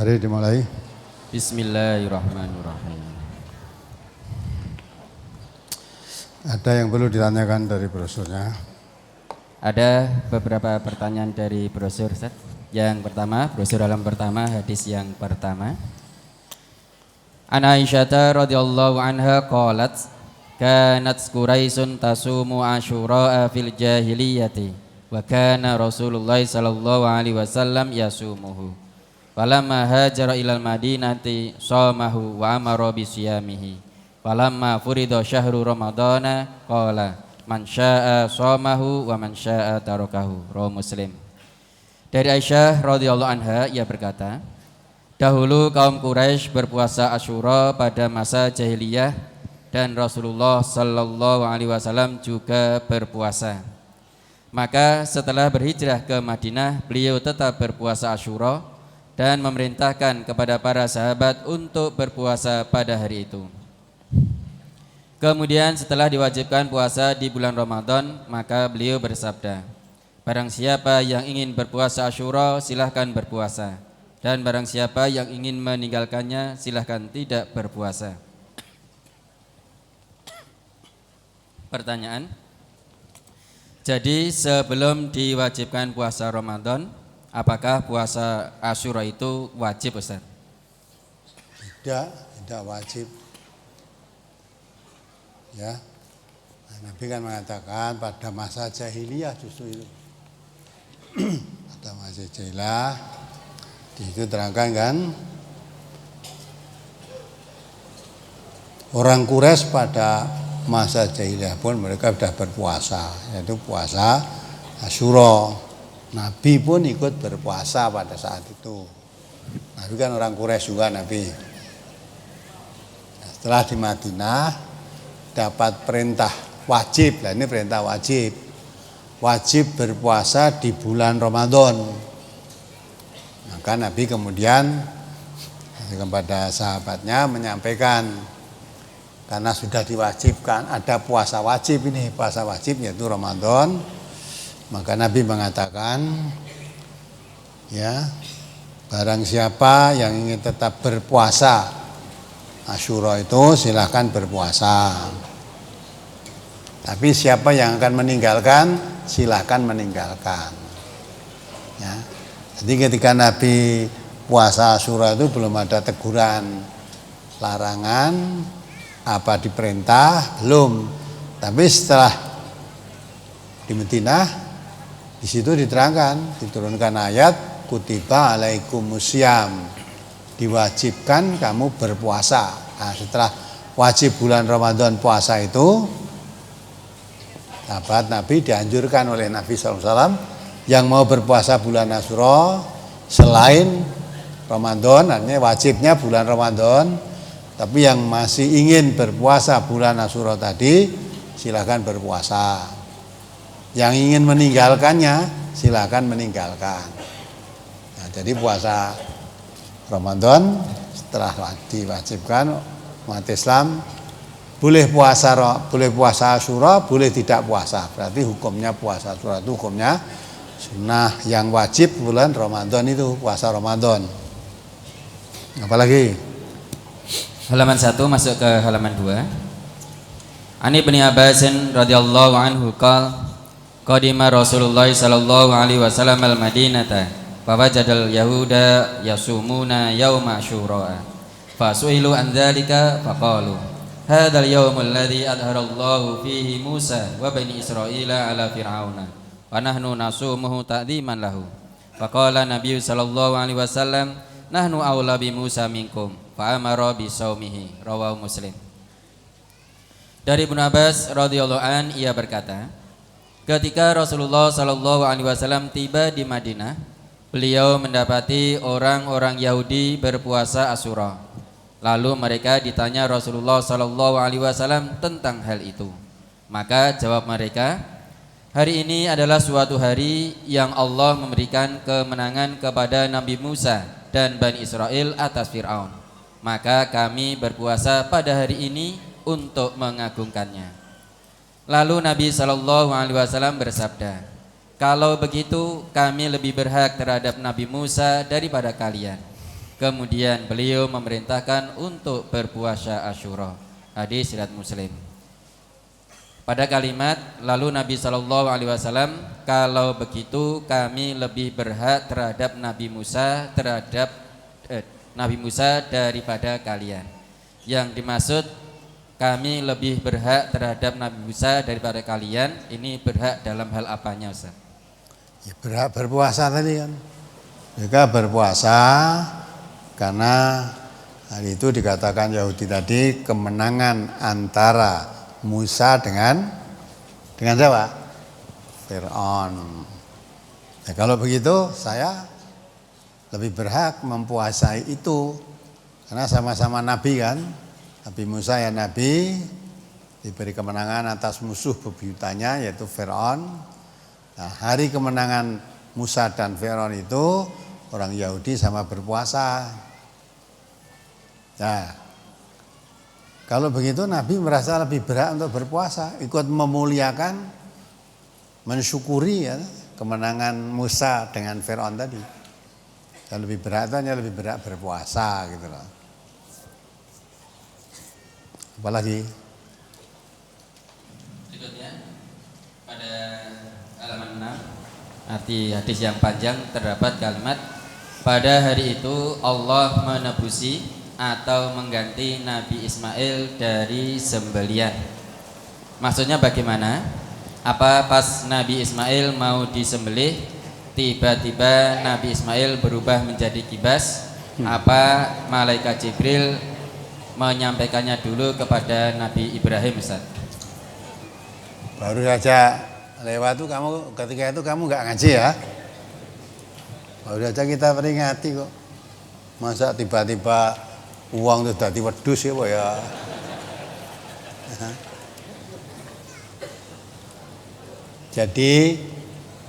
Mari dimulai. Bismillahirrahmanirrahim. Ada yang perlu ditanyakan dari brosurnya? Ada beberapa pertanyaan dari brosur, Ustaz. Yang pertama, brosur halaman pertama, hadis yang pertama. An Aisyah radhiyallahu anha qalat, kanat Quraisyun tasumu Asyura fil jahiliyati wa kana Rasulullah sallallahu alaihi wasallam yasumuhu. Falamma hajara ilal madinati shamahu wa amara bisiyamihi. Falamma furida syahru ramadana qala man syaa'a shamahu wa man syaa'a tarakahu. Rawahu Muslim. Dari Aisyah radhiyallahu anha, ia berkata, dahulu kaum Quraisy berpuasa Asyura pada masa jahiliyah dan Rasulullah sallallahu alaihi wasallam juga berpuasa. Maka setelah berhijrah ke Madinah, beliau tetap berpuasa Asyura dan memerintahkan kepada para sahabat untuk berpuasa pada hari itu. Kemudian setelah diwajibkan puasa di bulan Ramadan, maka beliau bersabda, barang siapa yang ingin berpuasa Asyura silahkan berpuasa, dan barang siapa yang ingin meninggalkannya silahkan tidak berpuasa. Pertanyaan, jadi sebelum diwajibkan puasa Ramadan, apakah puasa Asyura itu wajib, Ustaz? Tidak wajib. Ya, nah, Nabi kan mengatakan pada masa jahiliyah justru itu. Pada masa jahiliyah, di situ terangkan kan, orang Quraisy pada masa jahiliyah pun mereka sudah berpuasa, yaitu puasa Asyura. Nabi pun ikut berpuasa pada saat itu. Nabi kan orang Quraisy juga Nabi. Nah, setelah di Madinah dapat perintah wajib, nah ini perintah wajib berpuasa di bulan Ramadan. Maka Nabi kemudian kepada sahabatnya menyampaikan, karena sudah diwajibkan, ada puasa wajib ini, puasa wajib yaitu Ramadan. Maka Nabi mengatakan, ya, barang siapa yang ingin tetap berpuasa Asyura itu silahkan berpuasa. Tapi siapa yang akan meninggalkan, silahkan meninggalkan. Ya. Jadi ketika Nabi puasa Asyura itu belum ada teguran, larangan, apa diperintah, belum. Tapi setelah di Madinah, di situ diterangkan, diturunkan ayat kutiba alaikumusiyam, diwajibkan kamu berpuasa. Nah, setelah wajib bulan Ramadan puasa itu, sahabat Nabi dianjurkan oleh Nabi SAW yang mau berpuasa bulan Asyura selain Ramadan, artinya wajibnya bulan Ramadan, tapi yang masih ingin berpuasa bulan Asyura tadi silakan berpuasa. Yang ingin meninggalkannya silakan meninggalkan. Nah, jadi puasa Ramadan setelah diwajibkan umat Islam boleh puasa Asyura, boleh tidak puasa. Berarti hukumnya puasa Asyura itu hukumnya sunnah, yang wajib bulan Ramadan itu puasa Ramadan. Apalagi? Halaman 1 masuk ke halaman 2. Ani bin Abbas radhiyallahu anhu qadima Rasulullah sallallahu alaihi wasallam al-Madinata fawajadal yahuda yasumuna yauma Asyura. Fasu'ilu an dzalika faqalu hadzal yaumul ladzi adharallahu fihi Musa wa bani Israila ala fir'auna wa nahnu nasumuhu ta'dziman lahu. Faqala Nabi sallallahu alaihi wasallam nahnu aula bi Musa minkum fa amara bi saumihi. Rawahu Muslim. Dari Ibnu Abbas radhiyallahu an, ia berkata, ketika Rasulullah sallallahu alaihi wasallam tiba di Madinah, beliau mendapati orang-orang Yahudi berpuasa Asyura. Lalu mereka ditanya Rasulullah sallallahu alaihi wasallam tentang hal itu. Maka jawab mereka, hari ini adalah suatu hari yang Allah memberikan kemenangan kepada Nabi Musa dan Bani Israel atas Fir'aun. Maka kami berpuasa pada hari ini untuk mengagungkannya. Lalu Nabi sallallahu alaihi wasallam bersabda, kalau begitu kami lebih berhak terhadap Nabi Musa daripada kalian. Kemudian beliau memerintahkan untuk berpuasa Asyura. Hadis riwayat Muslim. Pada kalimat lalu Nabi SAW, kalau begitu kami lebih berhak terhadap Nabi Musa daripada kalian. Yang dimaksud kami lebih berhak terhadap Nabi Musa daripada kalian, ini berhak dalam hal apanya, Ustaz? Ya, berhak berpuasa tadi kan. Mereka berpuasa karena hari itu dikatakan Yahudi tadi kemenangan antara Musa dengan siapa? Fir'aun. Nah, kalau begitu saya lebih berhak mempuasai itu karena sama-sama nabi kan. Nabi Musa ya nabi, diberi kemenangan atas musuh bebuyutannya yaitu Fir'aun. Nah, hari kemenangan Musa dan Fir'aun itu orang Yahudi sama berpuasa. Nah, kalau begitu Nabi merasa lebih berhak untuk berpuasa, ikut memuliakan, mensyukuri ya, kemenangan Musa dengan Fir'aun tadi. Yang lebih berhak itu hanya lebih berhak berpuasa gitu loh. Apalagi berikutnya pada halaman 6 arti hadis yang panjang terdapat kalimat pada hari itu Allah menebusi atau mengganti Nabi Ismail dari sembelian. Maksudnya bagaimana? Apa pas Nabi Ismail mau disembelih tiba-tiba Nabi Ismail berubah menjadi kibas? Apa malaikat Jibril menyampaikannya dulu kepada Nabi Ibrahim, Ustaz? baru saja lewat tuh ketika itu kamu nggak ngaji ya? Baru saja kita peringati kok. Masa tiba-tiba uang itu dadi wedhus ya, Pak ya. Jadi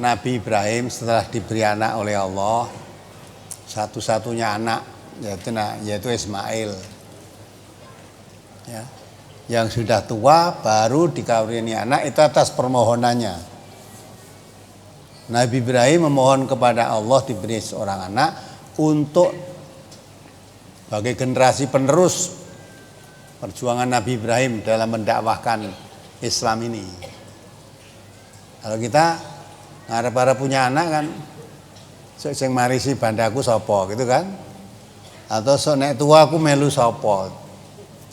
Nabi Ibrahim setelah diberi anak oleh Allah, satu-satunya anak yaitu Ismail. Ya. Yang sudah tua baru dikarunia anak itu atas permohonannya. Nabi Ibrahim memohon kepada Allah diberi seorang anak untuk sebagai generasi penerus perjuangan Nabi Ibrahim dalam mendakwahkan Islam ini. Kalau kita ngarep-arep punya anak kan, sing marisi bandaku sapa gitu kan? Atau sok nek tua aku melu sapa.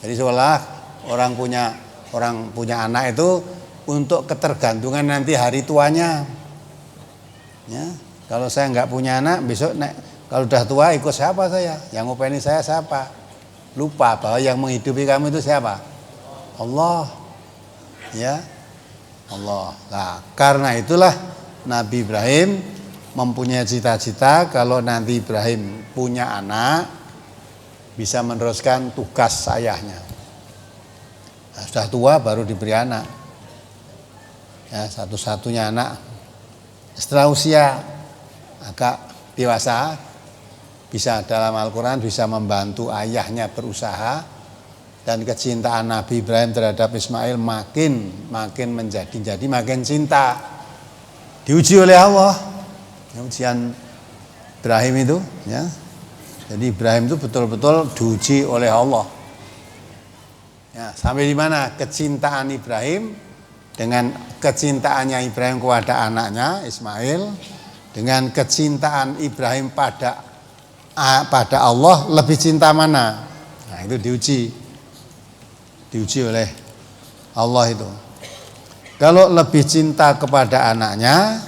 Jadi seolah orang punya anak itu untuk ketergantungan nanti hari tuanya. Ya, kalau saya nggak punya anak besok kalau udah tua ikut siapa saya? Yang ngopeni saya siapa? Lupa bahwa yang menghidupi kamu itu siapa? Allah. Ya. Allah. Nah, karena itulah Nabi Ibrahim mempunyai cita-cita kalau nanti Ibrahim punya anak bisa meneruskan tugas ayahnya. Nah, sudah tua baru diberi anak. Ya, satu-satunya anak. Setelah usia agak dewasa bisa dalam Al-Quran bisa membantu ayahnya berusaha dan kecintaan Nabi Ibrahim terhadap Ismail makin menjadi makin cinta, diuji oleh Allah. Ujian Ibrahim itu ya. Jadi Ibrahim itu betul-betul diuji oleh Allah. Ya, sampai di mana kecintaan Ibrahim dengan kecintaannya Ibrahim kepada anaknya Ismail dengan kecintaan Ibrahim pada Allah lebih cinta mana? Nah, itu diuji oleh Allah itu. Kalau lebih cinta kepada anaknya,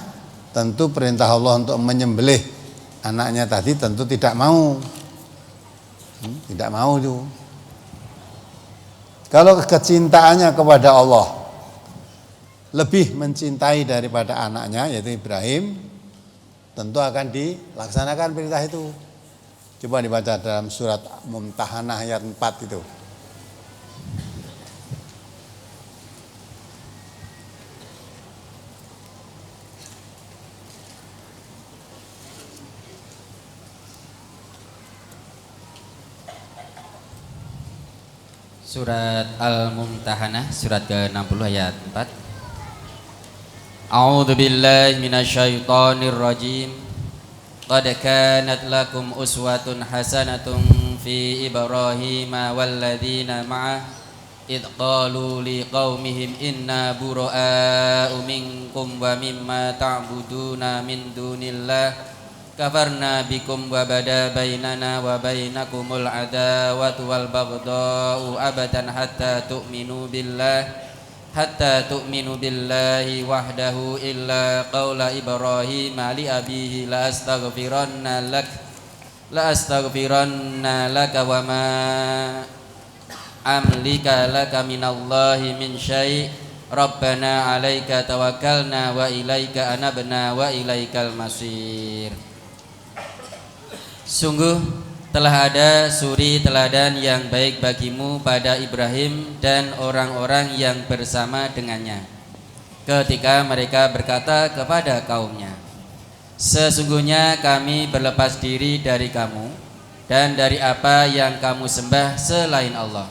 tentu perintah Allah untuk menyembelih anaknya tadi tentu tidak mau. Tidak mau itu. Kalau kecintaannya kepada Allah lebih mencintai daripada anaknya yaitu Ibrahim, tentu akan dilaksanakan perintah itu. Coba dibaca dalam surat Mumtahanah ayat 4 itu. Surat Al-Mumtahanah surat ke-60 ayat 4. A'udzu billahi minasyaitonir rajim. Qad kanat lakum uswatun hasanatun fi Ibrahim walladzina ma'ah id qalu liqaumihim inna bura'a'u minkum wa mimma ta'buduna min dunillah kafarna bikum wa bada bainana wa bainakumul adawatu wal baghdha'u abadan hatta tu'minu billahi wahdahu illa qawla Ibrahim li abihi la astaghfiranna laka wa ma amlika laka minallahi min syai' rabbana alaika tawakkalna wa ilaika anabna wa ilaikal masir. Sungguh telah ada suri teladan yang baik bagimu pada Ibrahim dan orang-orang yang bersama dengannya ketika mereka berkata kepada kaumnya, sesungguhnya kami berlepas diri dari kamu dan dari apa yang kamu sembah selain Allah.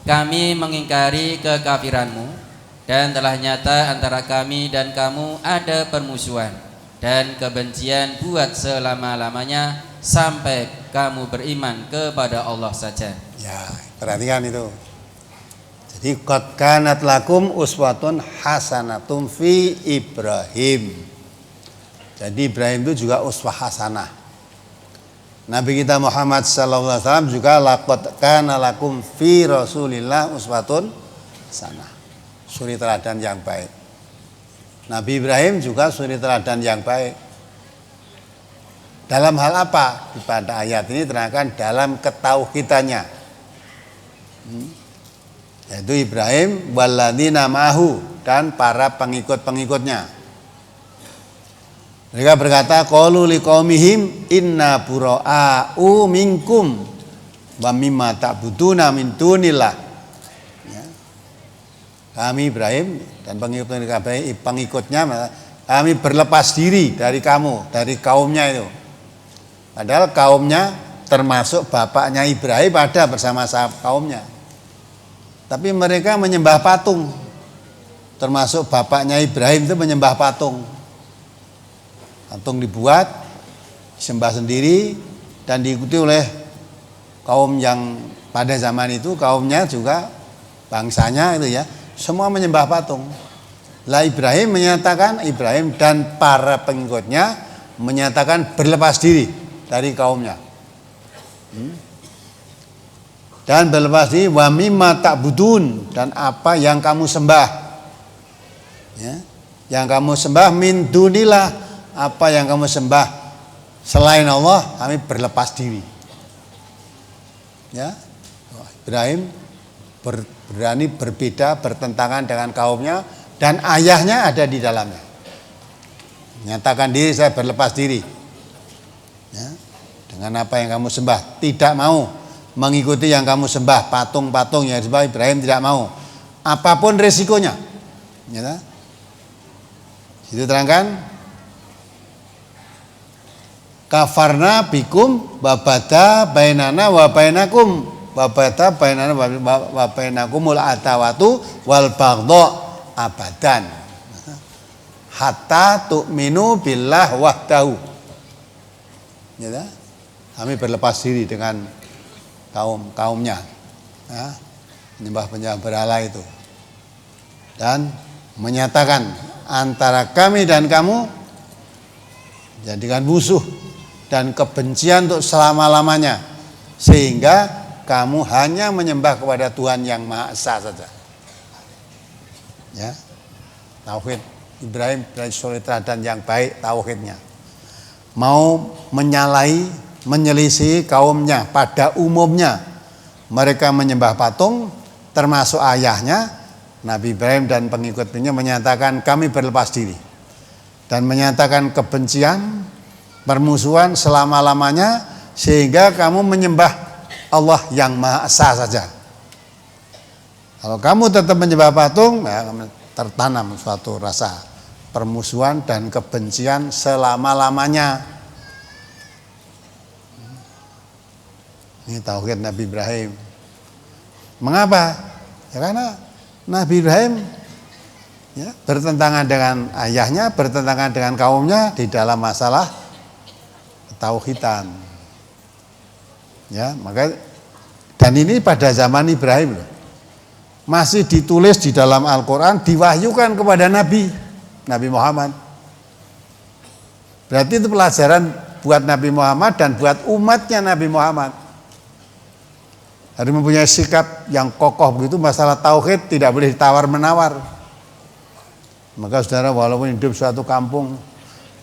Kami mengingkari kekafiranmu dan telah nyata antara kami dan kamu ada permusuhan dan kebencian buat selama-lamanya sampai kamu beriman kepada Allah saja. Ya, perhatikan itu. Jadi qad kanat lakum uswatun hasanatun fi Ibrahim. Jadi Ibrahim itu juga uswah hasanah. Nabi kita Muhammad sallallahu alaihi wasallam juga laqad kana lakum fi Rasulillah uswatun hasanah. Suri teladan yang baik. Nabi Ibrahim juga suri teladan yang baik. Dalam hal apa? Pada ayat ini terangkan dalam ketauhidannya. Yaitu Ibrahim walladzina ma'ahu dan para pengikut-pengikutnya. Mereka berkata qalu liqaumihim inna bura'a'u minkum wa mimma ta'buduna min dunillah. Ya. Kami Ibrahim dan pengikutnya kami berlepas diri dari kamu, dari kaumnya itu. Padahal kaumnya termasuk bapaknya Ibrahim ada bersama kaumnya. Tapi mereka menyembah patung. Termasuk bapaknya Ibrahim itu menyembah patung. Patung dibuat, disembah sendiri dan diikuti oleh kaum yang pada zaman itu kaumnya juga bangsanya itu ya, semua menyembah patung. Lah Ibrahim dan para pengikutnya menyatakan berlepas diri dari kaumnya. Dan berlepas diri wa mimma ta'budun dan apa yang kamu sembah. Ya, yang kamu sembah min dunillah, apa yang kamu sembah selain Allah, kami berlepas diri. Ya. Ibrahim berani berbeda, bertentangan dengan kaumnya dan ayahnya ada di dalamnya. Menyatakan diri, saya berlepas diri. Ya, dengan apa yang kamu sembah, tidak mau mengikuti yang kamu sembah, patung-patung yang disembah Ibrahim tidak mau, apapun resikonya. Ya, itu terangkan kafarna bikum babada bainana wa bainakum babada bainana wa bainakumul adawatu wal baghdha abadan hatta tu'minu billah wahdahu. Ya, kami berlepas diri dengan kaumnya, ya, penyembah berhala itu, dan menyatakan antara kami dan kamu jadikan musuh dan kebencian untuk selama-lamanya, sehingga kamu hanya menyembah kepada Tuhan yang Maha Esa saja. Ya, tauhid Ibrahim dari suri teladan yang baik tauhidnya. Mau menyalahi, menyelisih kaumnya pada umumnya. Mereka menyembah patung, termasuk ayahnya Nabi Ibrahim dan pengikutnya menyatakan kami berlepas diri dan menyatakan kebencian, permusuhan selama-lamanya, sehingga kamu menyembah Allah yang Maha Esa saja. Kalau kamu tetap menyembah patung, ya, tertanam suatu rasa permusuhan dan kebencian selama-lamanya. Ini tauhid Nabi Ibrahim. Mengapa? Ya karena Nabi Ibrahim bertentangan dengan ayahnya, bertentangan dengan kaumnya di dalam masalah ketauhidan. Ya, maka dan ini pada zaman Ibrahim loh. Masih ditulis di dalam Al-Qur'an, diwahyukan kepada Nabi Muhammad. Berarti itu pelajaran buat Nabi Muhammad dan buat umatnya Nabi Muhammad. Harus mempunyai sikap yang kokoh begitu, masalah tauhid tidak boleh ditawar-menawar. Maka saudara, walaupun hidup suatu kampung,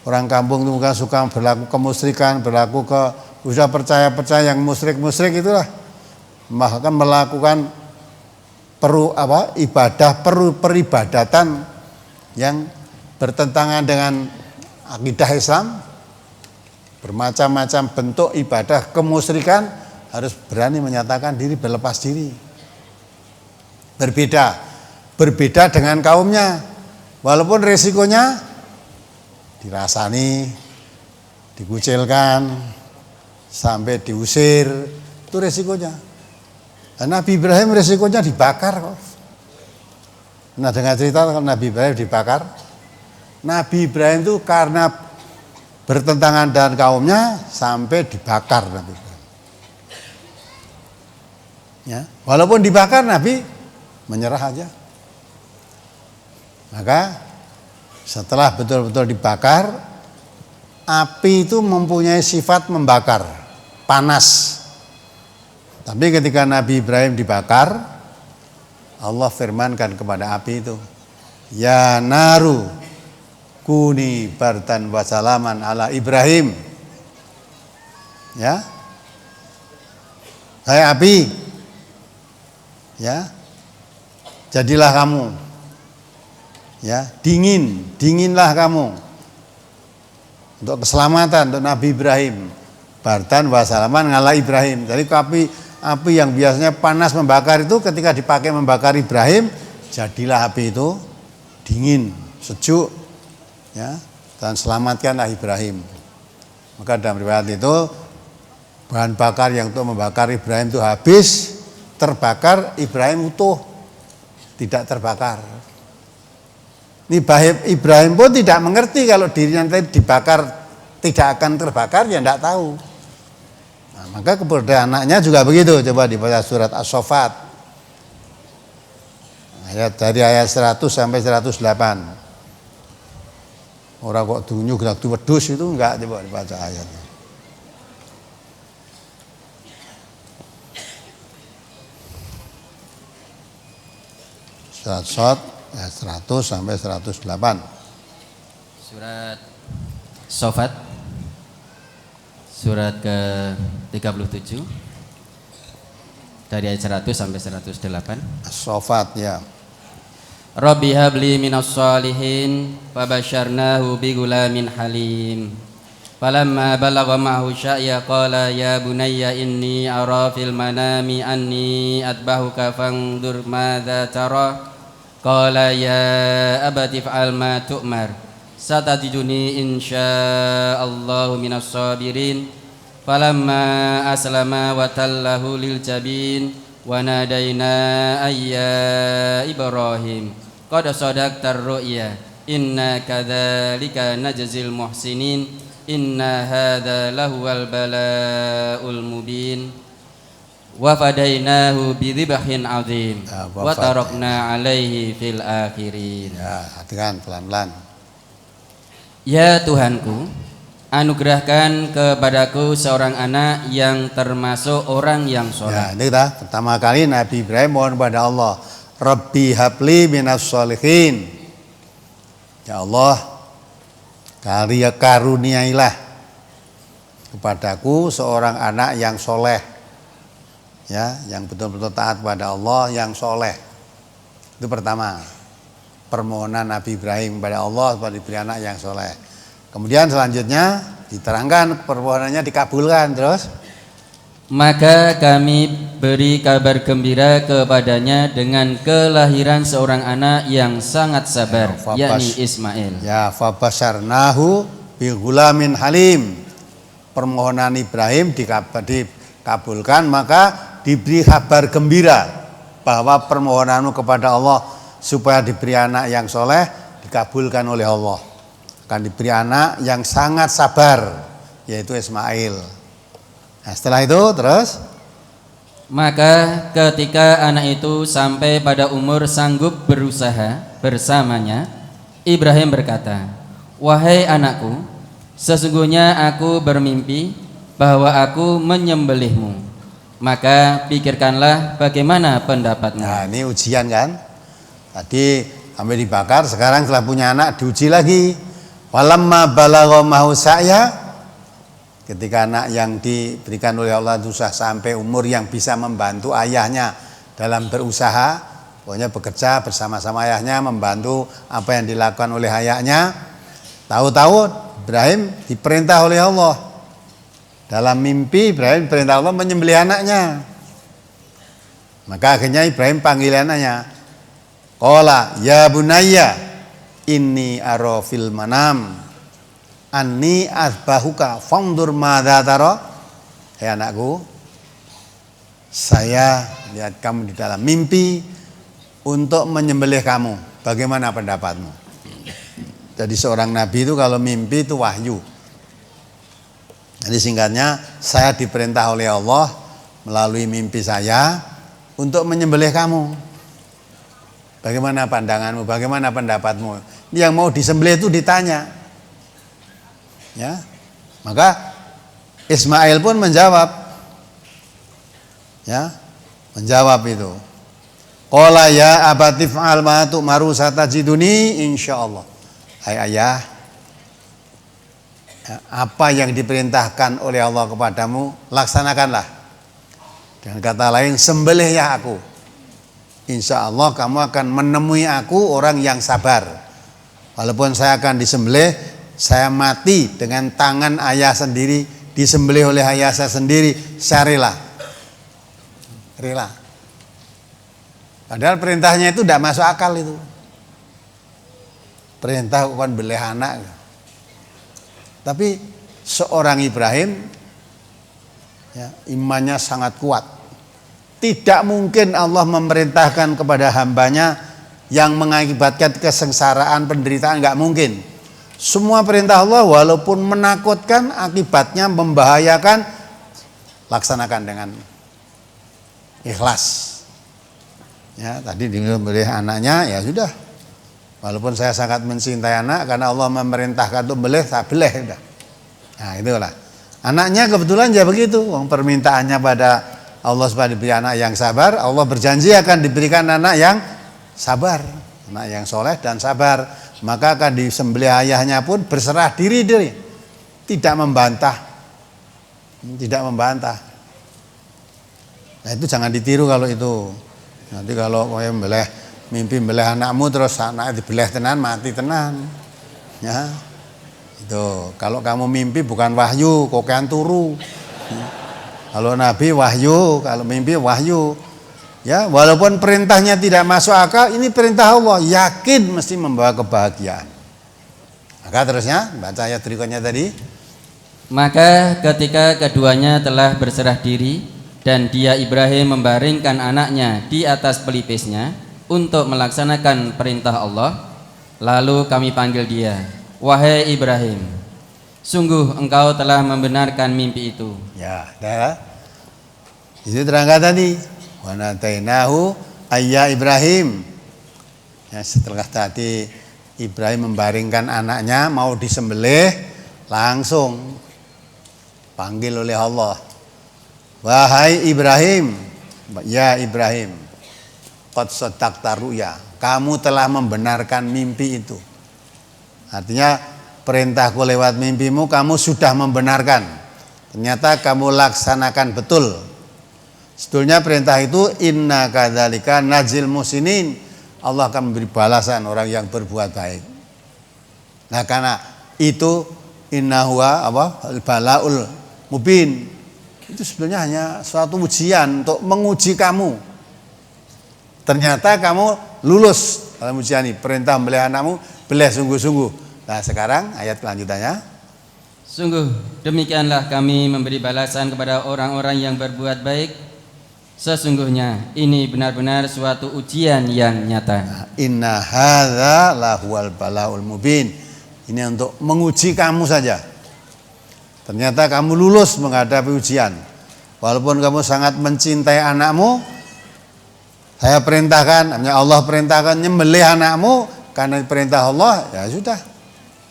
orang kampung itu bukan suka berlaku kemusyrikan, berlaku ke usaha percaya yang musyrik itulah, bahkan melakukan peribadatan yang bertentangan dengan akidah Islam, bermacam-macam bentuk ibadah kemusyrikan, harus berani menyatakan diri, berlepas diri. Berbeda dengan kaumnya, walaupun resikonya dirasani, dikucilkan, sampai diusir, itu resikonya. Dan Nabi Ibrahim resikonya dibakar kok. Nah, dengan cerita kalau Nabi Ibrahim dibakar, Nabi Ibrahim itu karena bertentangan dengan kaumnya sampai dibakar Nabi Ibrahim. Ya, walaupun dibakar Nabi menyerah aja. Maka setelah betul-betul dibakar, api itu mempunyai sifat membakar, panas. Tapi ketika Nabi Ibrahim dibakar, Allah firmankan kepada api itu, ya naru kuni bardan wa salaman ala Ibrahim. Ya, hai api, ya, jadilah kamu, ya, dinginlah kamu untuk keselamatan untuk Nabi Ibrahim. Bardan wa salaman ala Ibrahim. Jadi api yang biasanya panas membakar itu ketika dipakai membakar Ibrahim, jadilah api itu dingin, sejuk, ya, dan selamatkanlah Ibrahim. Maka dalam riwayat itu bahan bakar yang untuk membakar Ibrahim itu habis, terbakar, Ibrahim utuh, tidak terbakar. Ini Ibrahim pun tidak mengerti kalau dirinya dibakar tidak akan terbakar, ya tidak tahu. Nah, maka kepada anaknya juga begitu. Coba dibaca surat As-Saffat dari ayat 100 sampai 108. Orang kok dunyu gerak wedhus itu enggak, coba dibaca ayatnya. Surat As-Saffat ayat 100 sampai 108. Surat As-Saffat surat ke-37 dari ayat 100 sampai 108. As-Saffat, ya. Rabbi habli minas salihin fabasyarnahu bigulamin halim. Falamma balagha ma'hu sya'ya qala ya bunayya inni ara fil manami anni atbahuka fanzur madza tara. Qala ya abati fa'al ma tu'mar. Satajiduni insyaallahu minas sabirin. Falamma aslama wa tallahu lil jabin wa nadaina ayya Ibrahim qad sadaqtar ru'ya inna kadzalika najzil muhsinin inna hadza lahuwal balaul mubin wa fadainahu bidzibhin adzim wa tarakna alaihi fil akhirin. Ya, hatikan pelan-pelan. Ya Tuhanku, anugerahkan kepadaku seorang anak yang termasuk orang yang soleh. Ya, ini kita pertama kali Nabi Ibrahim mohon kepada Allah, Rabbi habli minas sholihin. Ya Allah, karuniailah kepadaku seorang anak yang soleh, ya, yang betul-betul taat pada Allah, yang soleh. Itu pertama, permohonan Nabi Ibrahim kepada Allah supaya diberi anak yang soleh. Kemudian selanjutnya diterangkan permohonannya dikabulkan terus. Maka kami beri kabar gembira kepadanya dengan kelahiran seorang anak yang sangat sabar, yakni Ismail. Ya, fabasyarnahu bi ghulamin halim. Permohonan Ibrahim dikabulkan, maka diberi kabar gembira bahwa permohonanmu kepada Allah supaya diberi anak yang soleh dikabulkan oleh Allah. Akan diberi anak yang sangat sabar, yaitu Ismail. Nah, setelah itu terus Maka ketika anak itu sampai pada umur sanggup berusaha bersamanya, Ibrahim berkata, "Wahai anakku, sesungguhnya aku bermimpi bahwa aku menyembelihmu. Maka pikirkanlah bagaimana pendapatmu." Nah, ini ujian kan. Tadi sampai dibakar, sekarang setelah punya anak diuji lagi. Walamma balagha mahu sa'ya, ketika anak yang diberikan oleh Allah itu sudah sampai umur yang bisa membantu ayahnya dalam berusaha, pokoknya bekerja bersama-sama ayahnya, membantu apa yang dilakukan oleh ayahnya. Tahu-tahu Ibrahim diperintah oleh Allah. Dalam mimpi Ibrahim diperintah Allah menyembelih anaknya. Maka akhirnya Ibrahim panggil anaknya. Qala ya bunayya inni ara fil manam anni azbahuka fandur madza tara. Hei anakku, saya lihat kamu di dalam mimpi untuk menyembelih kamu. Bagaimana pendapatmu? Jadi seorang nabi itu kalau mimpi itu wahyu. Jadi singkatnya, saya diperintah oleh Allah melalui mimpi saya untuk menyembelih kamu. Bagaimana pandanganmu? Bagaimana pendapatmu? Yang mau disembelih itu ditanya. Ya, maka Ismail pun menjawab, ya, menjawab itu. Qala ya abati fa'al ma tu'maru satajiduni insyaallah. Hai ayah, apa yang diperintahkan oleh Allah kepadamu laksanakanlah. Dengan kata lain, sembelih ya aku. Insyaallah kamu akan menemui aku orang yang sabar. Walaupun saya akan disembelih, saya mati dengan tangan ayah sendiri, disembelih oleh ayah saya sendiri, saya rela. Padahal perintahnya itu tidak masuk akal itu. Perintah bukan belih anak. Tapi seorang Ibrahim, ya, imannya sangat kuat. Tidak mungkin Allah memerintahkan kepada hambanya yang mengakibatkan kesengsaraan, penderitaan, nggak mungkin. Semua perintah Allah walaupun menakutkan, akibatnya membahayakan, laksanakan dengan ikhlas. Ya, tadi dibeli anaknya, ya sudah. Walaupun saya sangat mencintai anak, karena Allah memerintahkan untuk beli, saya beli sudah. Nah, itulah. Anaknya kebetulan ya begitu. Permintaannya pada Allah supaya diberi anak yang sabar, Allah berjanji akan diberikan anak yang sabar, anak yang soleh dan sabar. Maka akan disembelih ayahnya pun berserah diri, tidak membantah. Nah itu jangan ditiru kalau itu. Nanti kalau kau mimpi membelih anakmu terus anaknya dibelih tenan, mati tenan. Ya, itu kalau kamu mimpi bukan wahyu, kau kan turu. Kalau Nabi wahyu, kalau mimpi wahyu. Ya, walaupun perintahnya tidak masuk akal, ini perintah Allah, yakin mesti membawa kebahagiaan. Maka terusnya baca ayat berikutnya tadi. Maka ketika keduanya telah berserah diri dan dia Ibrahim membaringkan anaknya di atas pelipisnya untuk melaksanakan perintah Allah, lalu kami panggil dia, "Wahai Ibrahim, sungguh engkau telah membenarkan mimpi itu." Ya, dah. Itu terangkat tadi. Wa natainahu ayya Ibrahim. Ya, setelah tadi Ibrahim membaringkan anaknya mau disembelih, langsung panggil oleh Allah. Wahai Ibrahim, ya Ibrahim, qad sadaqta ru'ya. Kamu telah membenarkan mimpi itu. Artinya perintahku lewat mimpimu kamu sudah membenarkan. Ternyata kamu laksanakan betul. Sebetulnya perintah itu inna kadzalika najil musinin. Allah akan memberi balasan orang yang berbuat baik. Nah, karena itu inna huwa balaul mubin. Itu sebenarnya hanya suatu ujian untuk menguji kamu. Ternyata kamu lulus dalam ujian ini. Perintah membelih anakmu, belih sungguh-sungguh. Nah, sekarang ayat kelanjutannya. Sungguh demikianlah kami memberi balasan kepada orang-orang yang berbuat baik. Sesungguhnya ini benar-benar suatu ujian yang nyata. Inna hadza lahuwal balaul mubin. Ini untuk menguji kamu saja. Ternyata kamu lulus menghadapi ujian. Walaupun kamu sangat mencintai anakmu, saya perintahkan, Allah perintahkan nyembelih anakmu karena perintah Allah, ya sudah.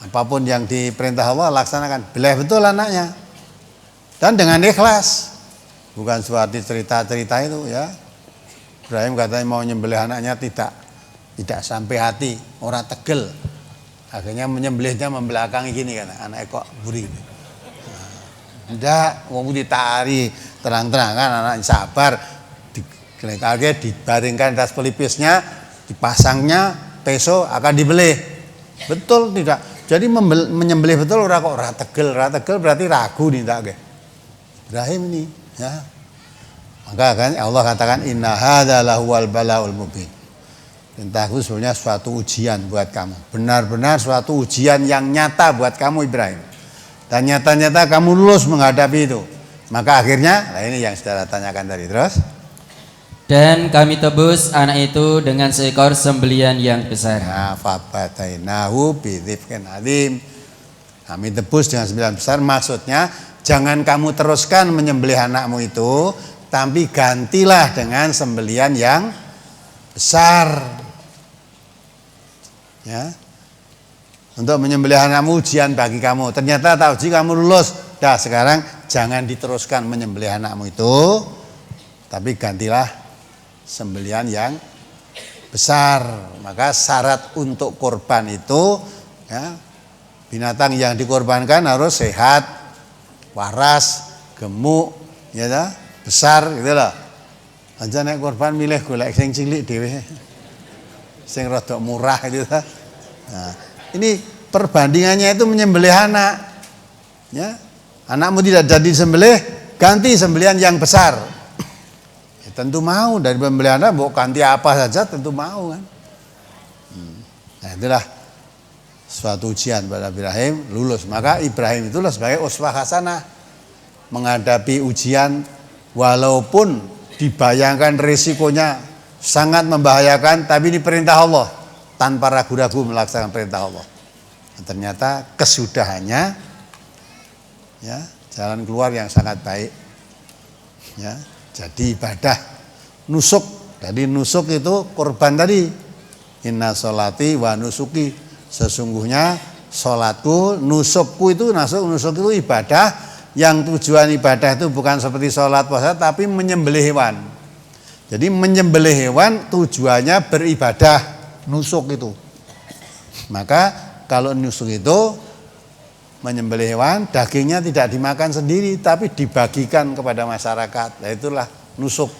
Apapun yang diperintah Allah laksanakan. Belah betul anaknya. Dan dengan ikhlas. Bukan suatu cerita-cerita itu ya. Ibrahim katanya mau nyembelih anaknya tidak sampai hati, orang tegel. Akhirnya menyembelihnya membelakangi gini kan, anak kok buri. Tidak, mau ditari terang-terangan, anak sabar, dikelekake, dibaringkan atas pelipisnya, dipasangnya, peso akan dibelih. Betul tidak? Jadi menyembelih betul ora tegel berarti ragu nih tak Ibrahim ini, ya. Maka kan Allah katakan inna hadza lahuwal balaul mubin. Perintahku sebenarnya suatu ujian buat kamu. Benar-benar suatu ujian yang nyata buat kamu Ibrahim. Dan nyata-nyata kamu lulus menghadapi itu. Maka akhirnya, nah ini yang saudara tanyakan tadi terus. Dan kami tebus anak itu dengan seekor sembelian yang besar. Nah, fabatainahu bidzifkin adzim. Kami tebus dengan sembelian besar. Maksudnya jangan kamu teruskan menyembelih anakmu itu, tapi gantilah dengan sembelian yang besar. Ya. Untuk menyembelih anakmu ujian bagi kamu. Ternyata tak uji kamu lulus. Dah sekarang jangan diteruskan menyembelih anakmu itu, tapi gantilah sembelian yang besar. Maka syarat untuk korban itu ya, binatang yang dikorbankan harus sehat, waras, gemuk, ya dah, besar gitu loh. Aja nek korban milih golek sing cilik dhewe. Sing rada murah gitu dah. Nah, ini perbandingannya itu menyembelih anak. Ya. Anakmu tidak jadi sembelih, ganti sembelihan yang besar. Ya, tentu mau dari pembelian anak, mau ganti apa saja tentu mau kan. Nah, itulah suatu ujian pada Ibrahim lulus. Maka Ibrahim itulah sebagai uswah hasanah menghadapi ujian walaupun dibayangkan risikonya sangat membahayakan, tapi ini perintah Allah tanpa ragu-ragu melaksanakan perintah Allah. Dan ternyata kesudahannya ya, jalan keluar yang sangat baik. Ya, jadi ibadah nusuk. Jadi nusuk itu korban tadi. Inna sholati wa nusuki. Sesungguhnya sholatku, nusukku itu nusuk itu ibadah yang tujuan ibadah itu bukan seperti sholat puasa tapi menyembelih hewan. Jadi menyembelih hewan tujuannya beribadah, nusuk itu. Maka kalau nusuk itu menyembelih hewan, dagingnya tidak dimakan sendiri tapi dibagikan kepada masyarakat. Nah, itulah nusuk.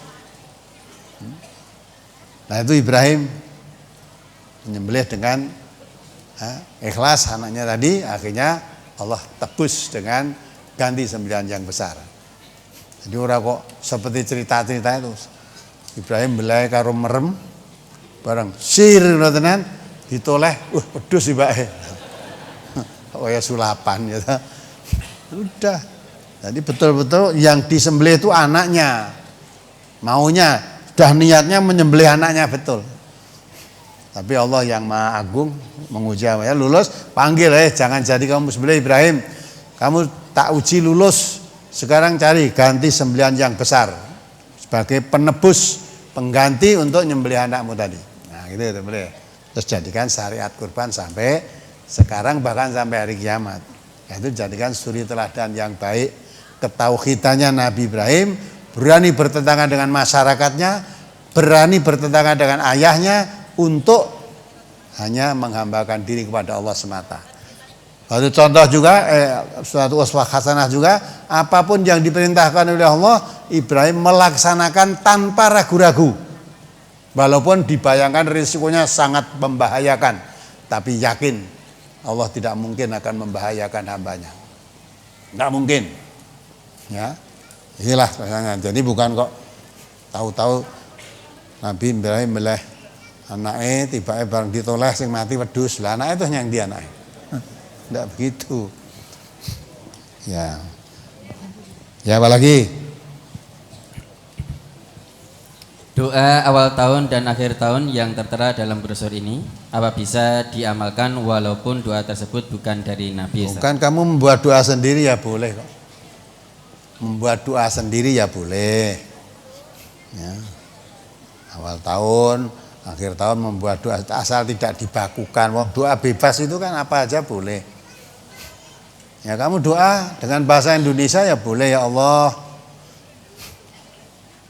Nah, itu Ibrahim menyembelih dengan ikhlas anaknya tadi, akhirnya Allah tebus dengan ganti sembelihan yang besar. Jadi orang kok seperti cerita-cerita itu. Ibrahim belai karo merem bareng sir tenan ditoleh, pedus ibake. Kaya sulapan gitu. Udah. Jadi betul-betul yang disembelih itu anaknya. Maunya, sudah niatnya menyembelih anaknya betul. Tapi Allah yang Maha Agung menguji ya, lulus, panggil jangan jadi kamu sembelih Ibrahim. Kamu tak uji lulus, sekarang cari ganti sembelihan yang besar sebagai penebus, pengganti untuk nyembelih anakmu tadi. Nah, gitu ya, boleh. Terus jadikan syariat kurban sampai sekarang bahkan sampai hari kiamat. Itu jadikan suri teladan yang baik, ketauhidannya Nabi Ibrahim, berani bertentangan dengan masyarakatnya, berani bertentangan dengan ayahnya untuk hanya menghambakan diri kepada Allah semata. Lalu contoh juga suatu uswah hasanah juga, apapun yang diperintahkan oleh Allah, Ibrahim melaksanakan tanpa ragu-ragu. Walaupun dibayangkan risikonya sangat membahayakan, tapi yakin Allah tidak mungkin akan membahayakan hambanya. Tidak mungkin. Ya, inilah rasanya. Jadi bukan kok tahu-tahu Nabi Ibrahim meleh anaknya tiba-tiba bareng ditoleh sing mati wedhus. Lah anaknya itu yang dia anaknya. Tidak begitu. Ya. Ya, apa lagi? Doa awal tahun dan akhir tahun yang tertera dalam brosur ini, apa bisa diamalkan walaupun doa tersebut bukan dari Nabi? Ustaz? Bukan, kamu membuat doa sendiri ya boleh kok. Membuat doa sendiri ya boleh. Ya. Awal tahun, akhir tahun membuat doa asal tidak dibakukan. Doa bebas itu kan apa aja boleh. Ya kamu doa dengan bahasa Indonesia ya boleh, ya Allah.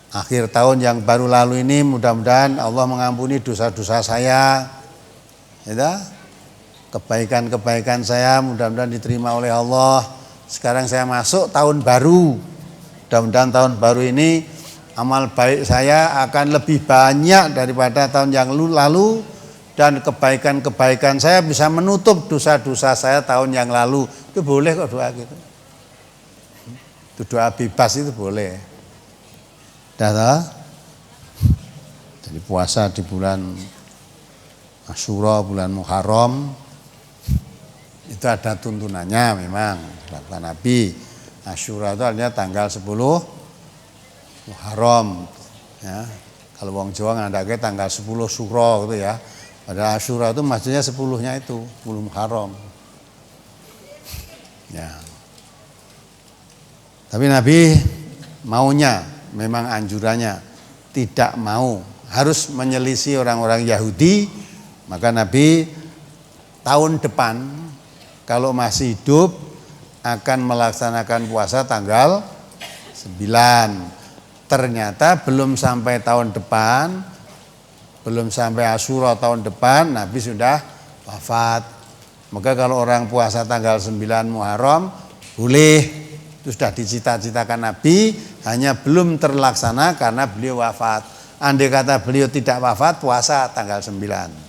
Akhir tahun yang baru lalu ini mudah-mudahan Allah mengampuni dosa-dosa saya. Ya, kebaikan-kebaikan saya mudah-mudahan diterima oleh Allah. Sekarang saya masuk tahun baru. Mudah-mudahan tahun baru ini amal baik saya akan lebih banyak daripada tahun yang lalu dan kebaikan-kebaikan saya bisa menutup dosa-dosa saya tahun yang lalu. Itu boleh kok doa gitu. Itu doa bebas itu boleh. Jadi puasa di bulan Asyura, bulan Muharram itu ada tuntunannya memang dilakukan Nabi. Asyura itu artinya tanggal 10 Muharram ya. Kalau wong Jawa ngandake tanggal 10 Syura gitu ya. Padahal Asyura itu maksudnya 10-nya itu, 10 Muharram. Ya. Tapi Nabi maunya memang anjurannya tidak mau harus menyelisih orang-orang Yahudi, maka Nabi tahun depan kalau masih hidup akan melaksanakan puasa tanggal 9. Ternyata belum sampai tahun depan, belum sampai Asyura tahun depan Nabi sudah wafat. Maka kalau orang puasa tanggal 9 Muharram boleh. Itu sudah dicita-citakan Nabi, hanya belum terlaksana karena beliau wafat. Andai kata beliau tidak wafat, puasa tanggal 9.